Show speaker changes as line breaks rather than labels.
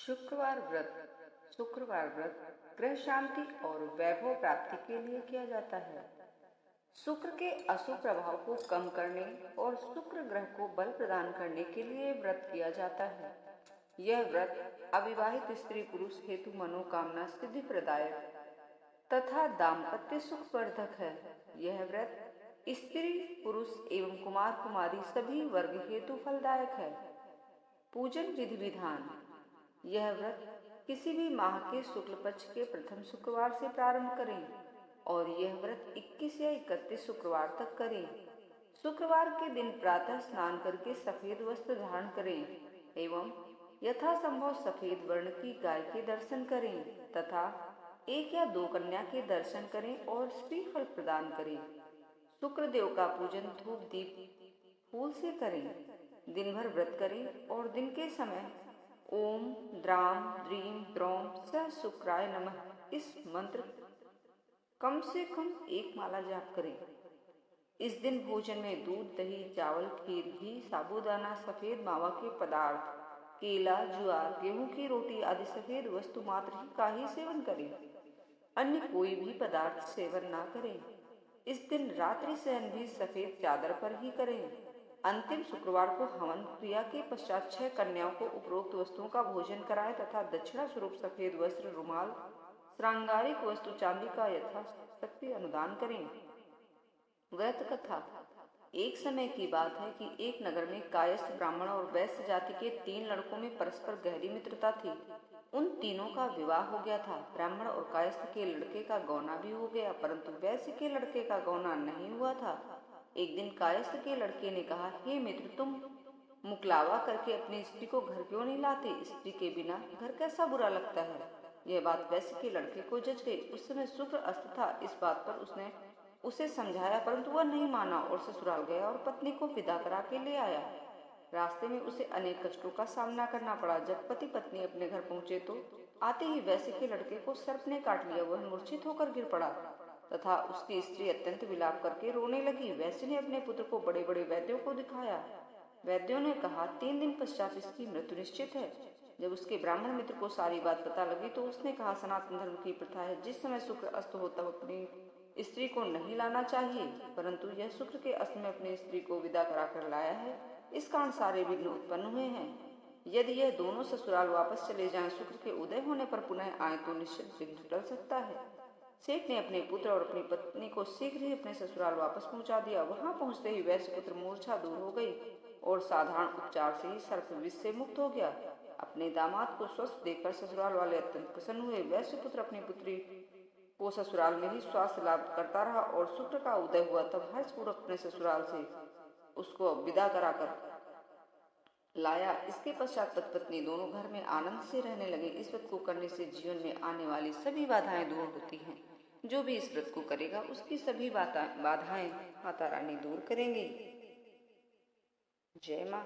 शुक्रवार व्रत ग्रह शांति और वैभव प्राप्ति के लिए किया जाता है। शुक्र के अशुभ प्रभाव को कम करने और शुक्र ग्रह को बल प्रदान करने के लिए व्रत किया जाता है। यह व्रत अविवाहित स्त्री पुरुष हेतु मनोकामना सिद्धि प्रदायक तथा दाम्पत्य सुख वर्धक है। यह व्रत स्त्री पुरुष एवं कुमार कुमारी सभी वर्ग हेतु फलदायक है। पूजन विधि विधान। यह व्रत किसी भी माह के शुक्ल पक्ष के प्रथम शुक्रवार से प्रारंभ करें और यह व्रत 21 या 31 शुक्रवार तक करें। शुक्रवार के दिन प्रातः स्नान करके सफेद वस्त्र धारण करें एवं यथासंभव सफेद वर्ण की गाय के दर्शन करें तथा 1 या 2 कन्या के दर्शन करें और श्रीफल प्रदान करें। शुक्र देव का पूजन धूप दीप फूल से करें। दिन भर व्रत करें और दिन के समय ओम द्राम द्रीम द्रौम स शुक्राय नमः इस मंत्र कम से कम 1 माला जाप करें। इस दिन भोजन में दूध दही चावल खीर घी साबूदाना सफेद मावा के पदार्थ केला ज्वार गेहूं की रोटी आदि सफेद वस्तु मात्र ही का ही सेवन करें। अन्य कोई भी पदार्थ सेवन ना करें। इस दिन रात्रि शयन भी सफेद चादर पर ही करें। अंतिम शुक्रवार को हवन क्रिया के पश्चात 6 कन्याओं को उपरोक्त वस्तुओं का भोजन कराएं तथा दक्षिणा स्वरूप सफेद वस्त्र रुमाल श्रृंगारिक वस्तु चांदी का यथाशक्ति अनुदान करें। व्रत कथा। एक समय की बात है कि एक नगर में कायस्थ ब्राह्मण और वैश्य जाति के 3 लड़कों में परस्पर गहरी मित्रता थी। उन तीनों का विवाह हो गया था। ब्राह्मण और कायस्थ के लड़के का गौना भी हो गया, परंतु वैश्य के लड़के का गौना नहीं हुआ था। एक दिन कायस्थ के लड़के ने कहा, हे मित्र, तुम मुकलावा करके अपनी स्त्री को घर क्यों नहीं लाते? स्त्री के बिना घर कैसा बुरा लगता है। यह बात वैश्य के लड़के को जच गई। उस समय शुक्र अस्त था। इस बात पर उसने उसे समझाया, परंतु वह नहीं माना और ससुराल गया और पत्नी को विदा करा के ले आया। रास्ते में उसे अनेक कष्टों का सामना करना पड़ा। जब पति पत्नी अपने घर पहुंचे तो आते ही वैश्य के लड़के को सर्प ने काट लिया। वह मूर्छित होकर गिर पड़ा तथा उसकी स्त्री अत्यंत विलाप करके रोने लगी। वैश्य ने अपने पुत्र को बड़े बड़े वैद्यों को दिखाया। वैद्यों ने कहा, 3 दिन पश्चात इसकी मृत्यु निश्चित है। जब उसके ब्राह्मण मित्र को सारी बात पता लगी तो उसने कहा, सनातन धर्म की प्रथा है, जिस समय शुक्र अस्त हो तब अपनी स्त्री को नहीं लाना चाहिए, परंतु यह शुक्र के अस्त में अपनी स्त्री को विदा कराकर लाया है। इस कारण सारे विघ्न उत्पन्न हुए हैं। यदि यह दोनों ससुराल वापस चले जाएं, शुक्र के उदय होने पर पुनः आए तो निश्चित विघ्न टल सकता है। सेठ ने अपने पुत्र और अपनी पत्नी को शीघ्र ही अपने ससुराल वापस पहुंचा दिया। वहां पहुंचते ही वैश्य पुत्र मूर्छा दूर हो गई और साधारण उपचार से ही सर्प विष से मुक्त हो गया। अपने दामाद को स्वस्थ देखकर ससुराल वाले अत्यंत प्रसन्न हुए। वैश्य पुत्र अपनी पुत्री को ससुराल में ही स्वास्थ्य लाभ करता रहा और शुक्र का उदय हुआ तब हर्षपूर्वक अपने ससुराल से उसको विदा कराकर लाया। इसके पश्चात पति पत्नी दोनों घर में आनंद से रहने लगे। इस व्रत को करने से जीवन में आने वाली सभी बाधाएं दूर होती हैं। जो भी इस व्रत को करेगा उसकी सभी बाधाएं माता रानी दूर करेंगी। जय मां।